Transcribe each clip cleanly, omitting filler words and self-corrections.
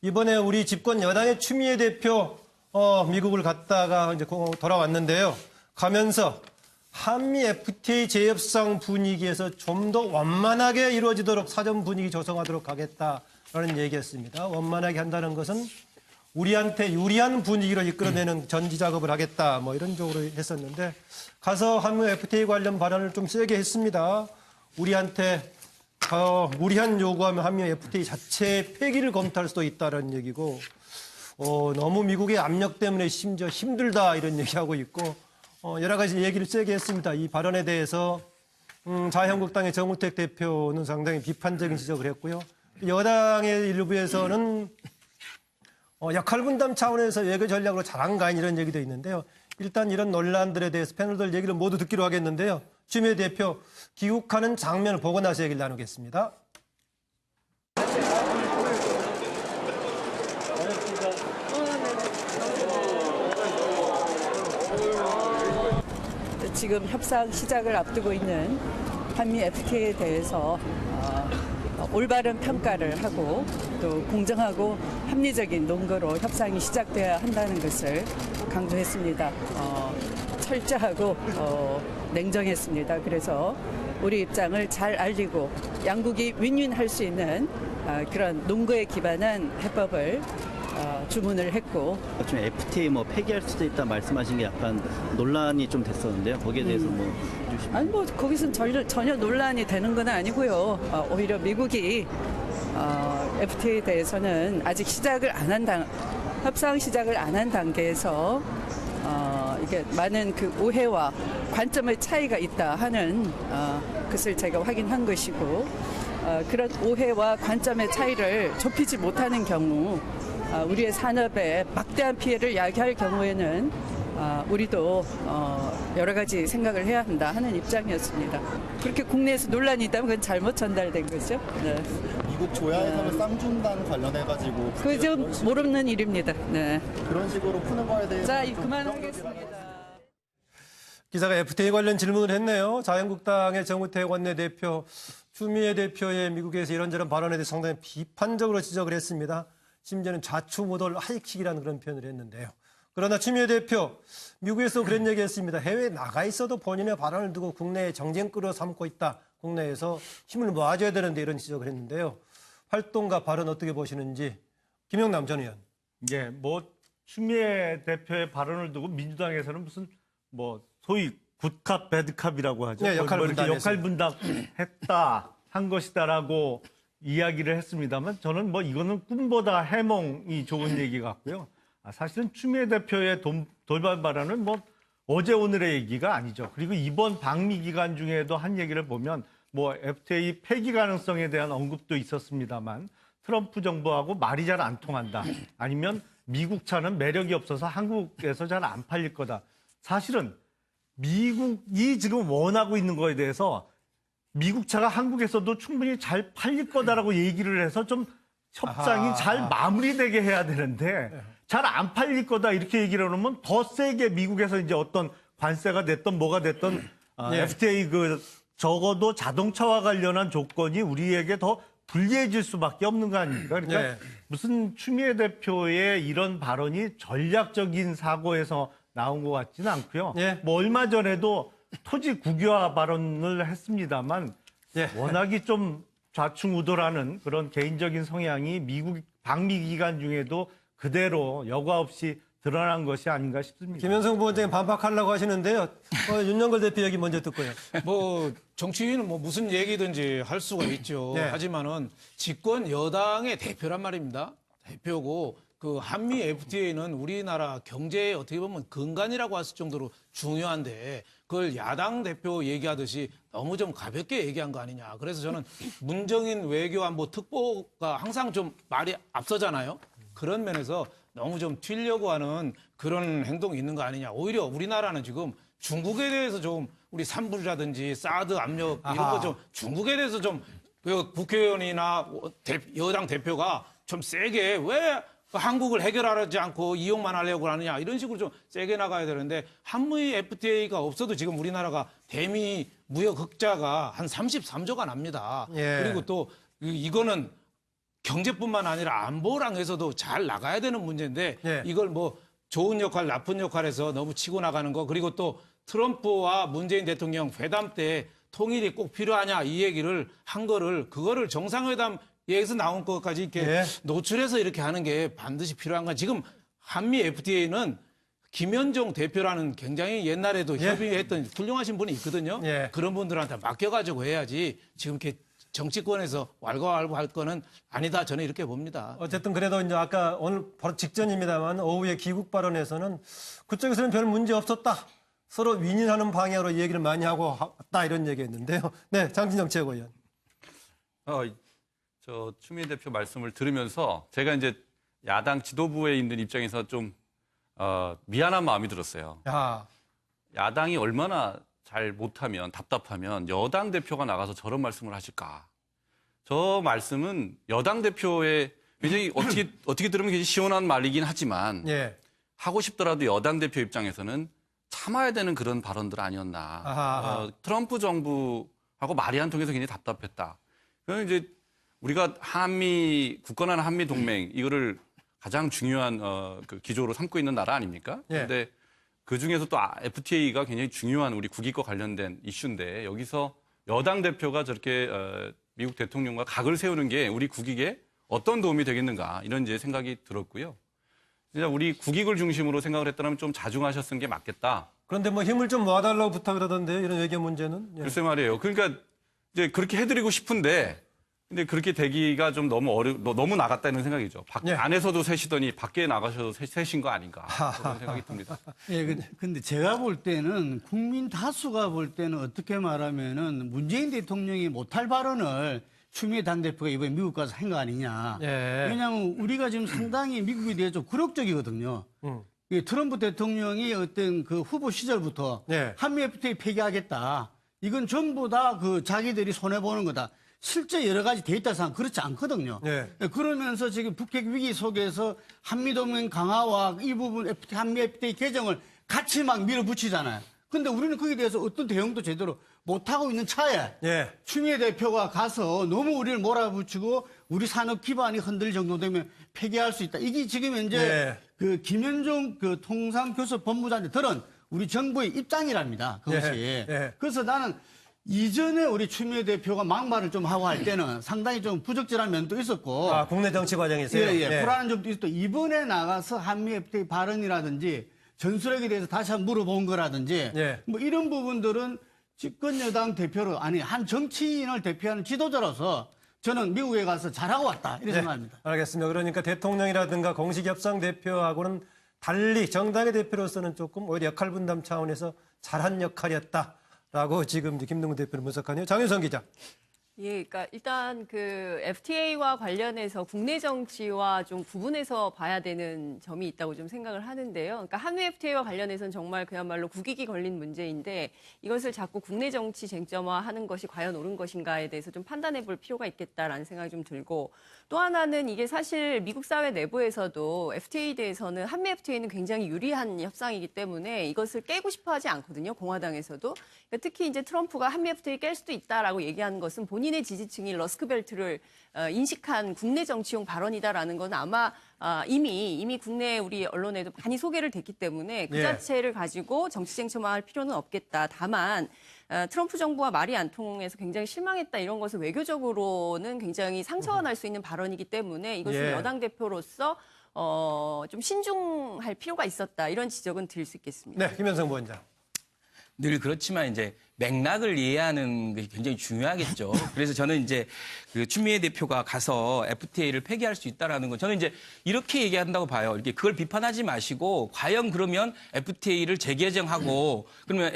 이번에 우리 집권 여당의 추미애 대표 미국을 갔다가 이제 돌아왔는데요. 가면서 한미 FTA 재협상 분위기에서 좀 더 원만하게 이루어지도록 사전 분위기 조성하도록 하겠다라는 얘기였습니다. 원만하게 한다는 것은 우리한테 유리한 분위기로 이끌어내는 전지 작업을 하겠다, 뭐 이런 쪽으로 했었는데 가서 한미 FTA 관련 발언을 좀 세게 했습니다. 우리한테 무리한 요구하면 한미 FTA 자체 폐기를 검토할 수도 있다는 얘기고, 너무 미국의 압력 때문에 심지어 힘들다 이런 얘기하고 있고, 여러 가지 얘기를 세게 했습니다. 이 발언에 대해서 자유한국당의 정우택 대표는 상당히 비판적인 지적을 했고요. 여당의 일부에서는 역할 분담 차원에서 외교 전략으로 잘한 거 아닌 이런 얘기도 있는데요. 일단 이런 논란들에 대해서 패널들 얘기를 모두 듣기로 하겠는데요. 추미애 대표 귀국하는 장면을 보고 나서 얘기를 나누겠습니다. 지금 협상 시작을 앞두고 있는 한미 FTA에 대해서 올바른 평가를 하고 또 공정하고 합리적인 논거로 협상이 시작돼야 한다는 것을 강조했습니다. 철저하고 냉정했습니다. 그래서 우리 입장을 잘 알리고 양국이 윈윈할 수 있는 그런 논거에 기반한 해법을 주문을 했고, 좀 FTA 뭐 폐기할 수도 있다 말씀하신 게 약간 논란이 좀 됐었는데요. 거기에 대해서 뭐 해주시면. 아니 뭐 거기서 전혀 논란이 되는 건 아니고요. 오히려 미국이 FTA에 대해서는 아직 시작을 안 한 협상 시작을 안 한 단계에서 이게 많은 그 오해와 관점의 차이가 있다 하는 것을 제가 확인한 것이고, 그런 오해와 관점의 차이를 좁히지 못하는 경우 우리의 산업에 막대한 피해를 야기할 경우에는 우리도 여러 가지 생각을 해야 한다 하는 입장이었습니다. 그렇게 국내에서 논란이 있다면 그건 잘못 전달된 거죠. 네. 미국 조야에서는 쌍중단 관련해가지고 그거 좀 모르는 일입니다. 네. 그런 식으로 푸는 거에 대해서 자, 그만하겠습니다. 기자가 FTA 관련 질문을 했네요. 자유한국당의 정우택 원내대표, 추미애 대표의 미국에서 이런저런 발언에 대해 상당히 비판적으로 지적을 했습니다. 심지어는 좌충우돌 하이킥이라는 그런 표현을 했는데요. 그러나 추미애 대표, 미국에서 그런 얘기했습니다. 해외에 나가 있어도 본인의 발언을 두고 국내에 정쟁거리로 삼고 있다. 국내에서 힘을 모아줘야 되는데 이런 지적을 했는데요. 활동과 발언 어떻게 보시는지 김영남 전 의원. 예, 뭐 추미애 대표의 발언을 두고 민주당에서는 무슨 뭐 소위 굿캅 배드캅이라고 하죠. 네, 역할 분담 역할 분담했다 한 것이다라고 이야기를 했습니다만 저는 뭐 이거는 꿈보다 해몽이 좋은 얘기 같고요. 사실은 추미애 대표의 돌발 발언은 뭐 어제 오늘의 얘기가 아니죠. 그리고 이번 방미 기간 중에도 한 얘기를 보면 뭐 FTA 폐기 가능성에 대한 언급도 있었습니다만 트럼프 정부하고 말이 잘 안 통한다. 아니면 미국 차는 매력이 없어서 한국에서 잘 안 팔릴 거다. 사실은 미국이 지금 원하고 있는 거에 대해서 미국 차가 한국에서도 충분히 잘 팔릴 거다라고 얘기를 해서 좀 협상이 잘 마무리되게 해야 되는데 잘 안 팔릴 거다 이렇게 얘기를 하면 더 세게 미국에서 이제 어떤 관세가 됐던 뭐가 됐던 FTA 적어도 자동차와 관련한 조건이 우리에게 더 불리해질 수밖에 없는 거 아닙니까? 그러니까 무슨 추미애 대표의 이런 발언이 전략적인 사고에서 나온 것 같지는 않고요. 뭐 얼마 전에도 토지 국유화 발언을 했습니다만 워낙이 좀 좌충우돌하는 그런 개인적인 성향이 미국 방미 기간 중에도 그대로 여과 없이 드러난 것이 아닌가 싶습니다. 김현성 부원장님 반박하려고 하시는데요. 윤영걸 대표 얘기 먼저 듣고요. 뭐 정치인은 뭐 무슨 얘기든지 할 수가 있죠. 하지만은 집권 여당의 대표란 말입니다. 대표고 그 한미 FTA는 우리나라 경제에 어떻게 보면 근간이라고 할 정도로 중요한데 그걸 야당 대표 얘기하듯이 너무 좀 가볍게 얘기한 거 아니냐. 그래서 저는 문정인 외교안보 특보가 항상 좀 말이 앞서잖아요. 그런 면에서 너무 좀 튀려고 하는 그런 행동이 있는 거 아니냐. 오히려 우리나라는 지금 중국에 대해서 좀 우리 산불이라든지 사드 압력 이런 거 좀 중국에 대해서 좀 국회의원이나 여당 대표가 좀 세게 왜 한국을 해결하지 않고 이용만 하려고 하느냐 이런 식으로 좀 세게 나가야 되는데 한미 FTA가 없어도 지금 우리나라가 대미 무역 흑자가 한 33조가 납니다. 그리고 또 이거는 경제뿐만 아니라 안보랑 해서도 잘 나가야 되는 문제인데 예. 이걸 뭐 좋은 역할, 나쁜 역할에서 너무 치고 나가는 거 그리고 또 트럼프와 문재인 대통령 회담 때 통일이 꼭 필요하냐 이 얘기를 한 거를 그거를 정상회담에서 나온 것까지 이렇게 예. 노출해서 이렇게 하는 게 반드시 필요한 건 지금 한미 FTA는 김현종 대표라는 굉장히 옛날에도 예. 협의했던 훌륭하신 분이 있거든요. 예. 그런 분들한테 맡겨가지고 해야지 지금 이렇게 정치권에서 왈가왈부할 거는 아니다. 저는 이렇게 봅니다. 어쨌든 그래도 이제 아까 오늘 바로 직전입니다만 오후에 귀국 발언에서는 그쪽에서는 별 문제 없었다. 서로 윈윈하는 방향으로 얘기를 많이 하고 왔다 이런 얘기했는데요. 네, 장진영 최고위원. 저 추미애 대표 말씀을 들으면서 제가 이제 야당 지도부에 있는 입장에서 좀 미안한 마음이 들었어요. 야, 야당이 얼마나 잘 못하면 답답하면 여당 대표가 나가서 저런 말씀을 하실까? 저 말씀은 여당 대표의 굉장히 어떻게 들으면 굉장히 시원한 말이긴 하지만 예, 하고 싶더라도 여당 대표 입장에서는 참아야 되는 그런 발언들 아니었나. 아하. 트럼프 정부하고 말이 안 통해서 굉장히 답답했다. 그건 이제 우리가 굳건한 한미 동맹 이거를 가장 중요한 그 기조로 삼고 있는 나라 아닙니까? 예. 그런데 그 중에서 또 FTA가 굉장히 중요한 우리 국익과 관련된 이슈인데 여기서 여당 대표가 저렇게 미국 대통령과 각을 세우는 게 우리 국익에 어떤 도움이 되겠는가 이런 이제 생각이 들었고요. 진짜 우리 국익을 중심으로 생각을 했다면 좀 자중하셨은 게 맞겠다. 그런데 뭐 힘을 좀 모아달라고 부탁을 하던데요. 이런 외교 문제는. 예. 글쎄 말이에요. 그러니까 이제 그렇게 해드리고 싶은데 근데 그렇게 되기가 좀 너무 나갔다는 생각이죠. 예. 안에서도 세시더니 밖에 나가셔도 세신 거 아닌가 그런 생각이 듭니다. 예, 근데 제가 볼 때는 국민 다수가 볼 때는 어떻게 말하면은 문재인 대통령이 못할 발언을 추미애 당대표가 이번에 미국 가서 한 거 아니냐. 예. 왜냐하면 우리가 지금 상당히 미국에 대해 좀 굴욕적이거든요. 이 트럼프 대통령이 어떤 그 후보 시절부터 예. 한미 FTA 폐기하겠다. 이건 전부 다 그 자기들이 손해보는 거다. 실제 여러 가지 데이터상 그렇지 않거든요. 예. 그러면서 지금 북핵 위기 속에서 한미동맹 강화와 이 부분 한미 FTA 개정을 같이 막 밀어붙이잖아요. 근데 우리는 거기에 대해서 어떤 대응도 제대로 못하고 있는 차에 예. 추미애 대표가 가서 너무 우리를 몰아붙이고 우리 산업 기반이 흔들 정도 되면 폐기할 수 있다. 이게 지금 현재 예. 그 김현종 그 통상교섭 법무장한테 들은 우리 정부의 입장이랍니다. 그것이. 예. 예. 그래서 나는 이전에 우리 추미애 대표가 막말을 좀 하고 할 때는 상당히 좀 부적절한 면도 있었고. 아, 국내 정치 과정에서요. 예. 불안한 점도 있었고 이번에 나가서 한미 FTA 발언이라든지 전술핵에 대해서 다시 한번 물어본 거라든지 예. 뭐 이런 부분들은 집권 여당 대표로 아니 한 정치인을 대표하는 지도자로서 저는 미국에 가서 잘하고 왔다 이렇게 생각합니다. 알겠습니다. 그러니까 대통령이라든가 공식 협상 대표하고는 달리 정당의 대표로서는 조금 오히려 역할 분담 차원에서 잘한 역할이었다라고 지금 이제 김동근 대표는 분석하네요. 장윤선 기자. 예, 그러니까 일단 그 FTA와 관련해서 국내 정치와 좀 구분해서 봐야 되는 점이 있다고 좀 생각을 하는데요. 그러니까 한미 FTA와 관련해서는 정말 그야말로 국익이 걸린 문제인데 이것을 자꾸 국내 정치 쟁점화하는 것이 과연 옳은 것인가에 대해서 좀 판단해 볼 필요가 있겠다라는 생각이 좀 들고 또 하나는 이게 사실 미국 사회 내부에서도 FTA에 대해서는 한미 FTA는 굉장히 유리한 협상이기 때문에 이것을 깨고 싶어 하지 않거든요. 공화당에서도. 그러니까 특히 이제 트럼프가 한미 FTA 깰 수도 있다라고 얘기하는 것은 본인의 지지층이 러스크벨트를 인식한 국내 정치용 발언이다라는 건 아마 이미 국내 우리 언론에도 많이 소개를 됐기 때문에 그 예. 자체를 가지고 정치 쟁점화할 필요는 없겠다. 다만 트럼프 정부와 말이 안 통해서 굉장히 실망했다 이런 것을 외교적으로는 굉장히 상처가 날 수 있는 발언이기 때문에 이것을 예. 여당 대표로서 좀 신중할 필요가 있었다 이런 지적은 드릴 수 있겠습니다. 네, 김현성 부원장. 늘 그렇지만 이제 맥락을 이해하는 것이 굉장히 중요하겠죠. 그래서 저는 이제 그 추미애 대표가 가서 FTA를 폐기할 수 있다라는 건 저는 이제 이렇게 얘기한다고 봐요. 이렇게 그걸 비판하지 마시고 과연 그러면 FTA를 재개정하고 그러면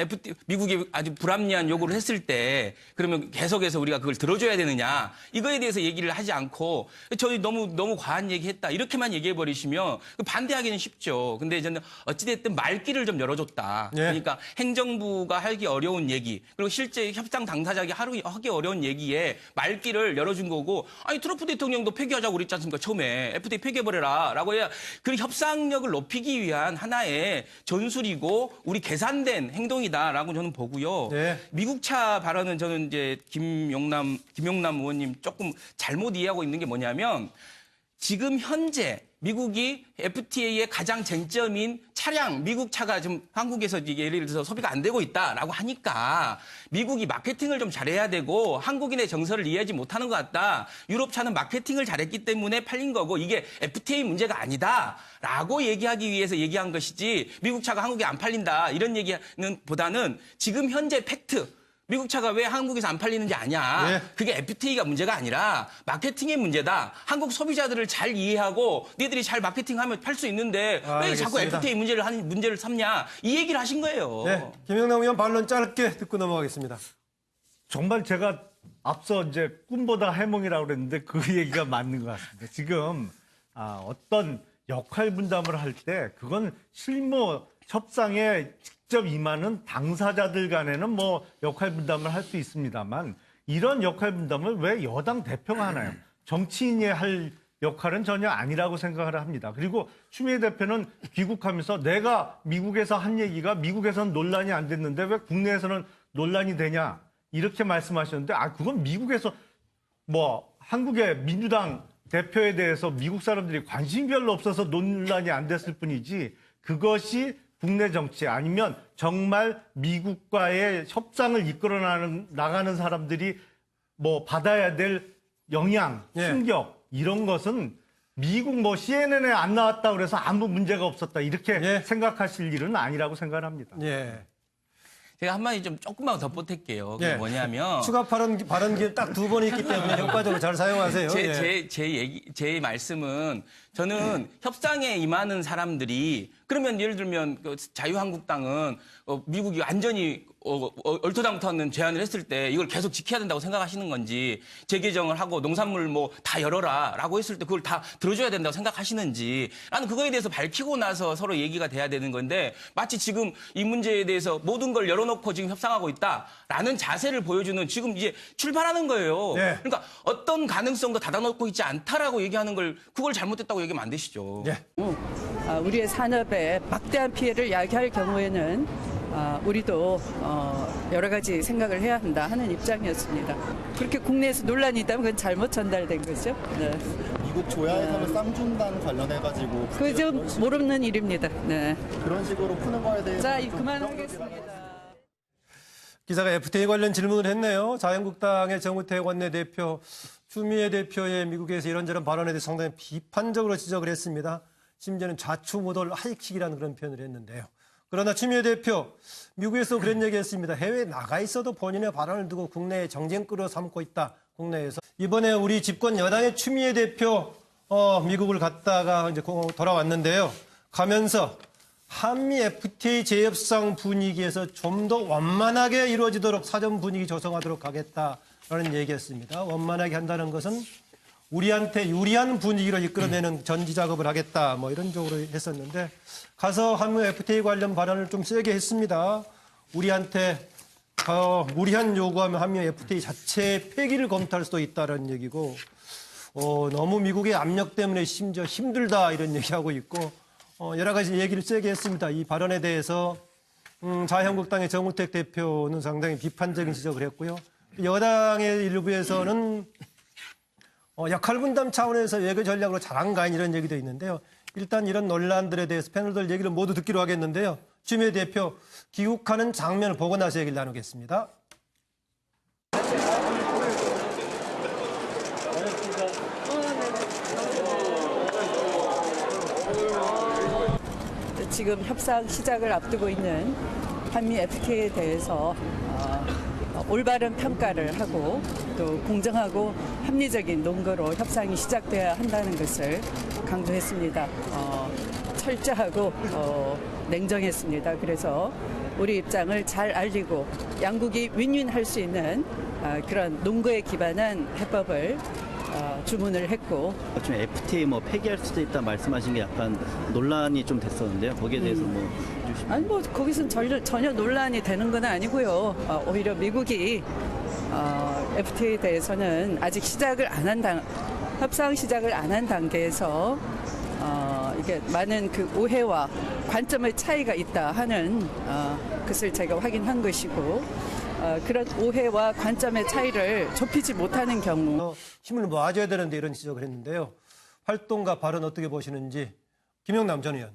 미국이 아주 불합리한 요구를 했을 때 그러면 계속해서 우리가 그걸 들어줘야 되느냐 이거에 대해서 얘기를 하지 않고 저희 너무 과한 얘기했다 이렇게만 얘기해 버리시면 반대하기는 쉽죠. 근데 저는 어찌됐든 말귀를 좀 열어줬다. 예. 그러니까 행정부가 하기 어려운 얘기 얘기, 그리고 실제 협상 당사자에게 하기 어려운 얘기에 말귀를 열어준 거고, 아니 트럼프 대통령도 폐기하자고 그랬지 않습니까? 처음에 FTA 폐기해버려라라고 해야 그 협상력을 높이기 위한 하나의 전술이고 우리 계산된 행동이다라고 저는 보고요. 네. 미국차 발언은 저는 이제 김용남 의원님 조금 잘못 이해하고 있는 게 뭐냐면 지금 현재 미국이 FTA의 가장 쟁점인 차량, 미국 차가 좀 한국에서 예를 들어서 소비가 안 되고 있다라고 하니까 미국이 마케팅을 좀 잘해야 되고 한국인의 정서를 이해하지 못하는 것 같다. 유럽 차는 마케팅을 잘했기 때문에 팔린 거고 이게 FTA 문제가 아니다라고 얘기하기 위해서 얘기한 것이지 미국 차가 한국에 안 팔린다 이런 얘기는 보다는 지금 현재 팩트. 미국 차가 왜 한국에서 안 팔리는지 아냐. 네. 그게 FTA가 문제가 아니라 마케팅의 문제다. 한국 소비자들을 잘 이해하고 니들이 잘 마케팅하면 팔 수 있는데 왜 자꾸 알겠습니다. FTA 문제를 삼냐. 이 얘기를 하신 거예요. 네, 김영남 의원 반론 짧게 듣고 넘어가겠습니다. 정말 제가 앞서 이제 꿈보다 해몽이라고 그랬는데 그 얘기가 맞는 것 같습니다. 지금 어떤 역할 분담을 할 때 그건 실무 협상에 직접 임하는 당사자들 간에는 뭐 역할 분담을 할 수 있습니다만 이런 역할 분담을 왜 여당 대표가 하나요? 정치인이 할 역할은 전혀 아니라고 생각을 합니다. 그리고 추미애 대표는 귀국하면서 내가 미국에서 한 얘기가 미국에서는 논란이 안 됐는데 왜 국내에서는 논란이 되냐 이렇게 말씀하셨는데 그건 미국에서 뭐 한국의 민주당 대표에 대해서 미국 사람들이 관심이 별로 없어서 논란이 안 됐을 뿐이지 그것이 국내 정치 아니면 정말 미국과의 협상을 이끌어 나가는 사람들이 뭐 받아야 될 영향, 충격 이런 것은 미국 뭐 CNN에 안 나왔다 그래서 아무 문제가 없었다 이렇게 생각하실 일은 아니라고 생각합니다. 예. 제가 한마디 좀 조금만 더 보탤게요. 그게 예. 뭐냐면 추가 발언 기회 딱 2번 있기 때문에 효과적으로 잘 사용하세요. 제 말씀은 저는 협상에 임하는 사람들이 그러면 예를 들면 그 자유한국당은 미국이 완전히 얼토당토하는 제안을 했을 때 이걸 계속 지켜야 된다고 생각하시는 건지 재개정을 하고 농산물 뭐 다 열어라라고 했을 때 그걸 다 들어줘야 된다고 생각하시는지 나는 그거에 대해서 밝히고 나서 서로 얘기가 돼야 되는 건데 마치 지금 이 문제에 대해서 모든 걸 열어놓고 지금 협상하고 있다라는 자세를 보여주는 지금 이제 출발하는 거예요. 네. 그러니까 어떤 가능성도 닫아놓고 있지 않다라고 얘기하는 걸 그걸 잘못됐다고 얘기하면 안 되시죠. 예. 우리의 산업에 막대한 피해를 야기할 경우에는 우리도 여러 가지 생각을 해야 한다 하는 입장이었습니다. 그렇게 국내에서 논란이 있다면 그건 잘못 전달된 거죠. 네. 미국 조야에서는 쌍준단 관련해가지고 그거 좀 모르는 일입니다. 네. 그런 식으로 푸는 거에 대해서 자, 좀 그만하겠습니다. 기자가 FTA 관련 질문을 했네요. 자유한국당의 정우택 원내대표, 추미애 대표의 미국에서 이런저런 발언에 대해 상당히 비판적으로 지적을 했습니다. 심지어는 좌충우돌 하이킥이라는 그런 표현을 했는데요. 그러나 추미애 대표, 미국에서 그런 얘기했습니다. 해외에 나가 있어도 본인의 발언을 두고 국내에 정쟁거리로 삼고 있다. 국내에서. 이번에 우리 집권 여당의 추미애 대표 미국을 갔다가 이제 돌아왔는데요. 가면서 한미 FTA 재협상 분위기에서 좀 더 원만하게 이루어지도록 사전 분위기 조성하도록 하겠다라는 얘기했습니다. 원만하게 한다는 것은 우리한테 유리한 분위기로 이끌어내는 전지 작업을 하겠다 뭐 이런 쪽으로 했었는데 가서 한미 FTA 관련 발언을 좀 세게 했습니다. 우리한테 무리한 요구하면 한미 FTA 자체 폐기를 검토할 수도 있다는 얘기고 너무 미국의 압력 때문에 심지어 힘들다 이런 얘기하고 있고 여러 가지 얘기를 세게 했습니다. 이 발언에 대해서 자유한국당의 정우택 대표는 상당히 비판적인 지적을 했고요. 여당의 일부에서는 역할 분담 차원에서 외교 전략으로 잘한 거 아니 이런 얘기도 있는데요. 일단 이런 논란들에 대해서 패널들 얘기를 모두 듣기로 하겠는데요. 추미애 대표 귀국하는 장면을 보고 나서 얘기를 나누겠습니다. 지금 협상 시작을 앞두고 있는 한미 FTA에 대해서 올바른 평가를 하고 또 공정하고 합리적인 논거로 협상이 시작돼야 한다는 것을 강조했습니다. 철저하고 냉정했습니다. 그래서 우리 입장을 잘 알리고 양국이 윈윈할 수 있는 그런 논거에 기반한 해법을 주문을 했고 좀 FTA 뭐 폐기할 수도 있다 말씀하신 게 약간 논란이 좀 됐었는데요. 거기에 대해서 뭐 해주시면. 아니 뭐 거기선 전혀 논란이 되는 건 아니고요. 오히려 미국이 FTA에 대해서는 아직 시작을 안 한 협상 시작을 안 한 단계에서 이게 많은 그 오해와 관점의 차이가 있다 하는 것을 제가 확인한 것이고 그런 오해와 관점의 차이를 좁히지 못하는 경우 힘을 모아줘야 되는데 이런 지적을 했는데요. 활동과 발언 어떻게 보시는지 김영남 전 의원.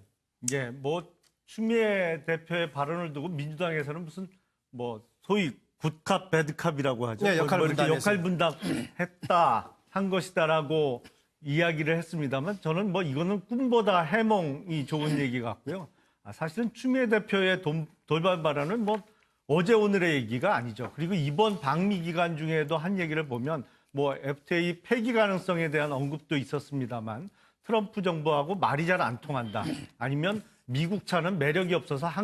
예, 뭐 추미애 대표의 발언을 두고 민주당에서는 무슨 뭐 소위 굿캅 배드캅이라고 하죠. 네, 역할 뭐 이렇게 분담했어요. 역할 분담했다 한 것이다라고 이야기를 했습니다만 저는 뭐 이거는 꿈보다 해몽이 좋은 얘기 같고요. 사실은 추미애 대표의 돌발 발언은 뭐 어제 오늘의 얘기가 아니죠. 그리고 이번 방미 기간 중에도 한 얘기를 보면 뭐 FTA 폐기 가능성에 대한 언급도 있었습니다만 트럼프 정부하고 말이 잘 안 통한다. 아니면 미국 차는 매력이 없어서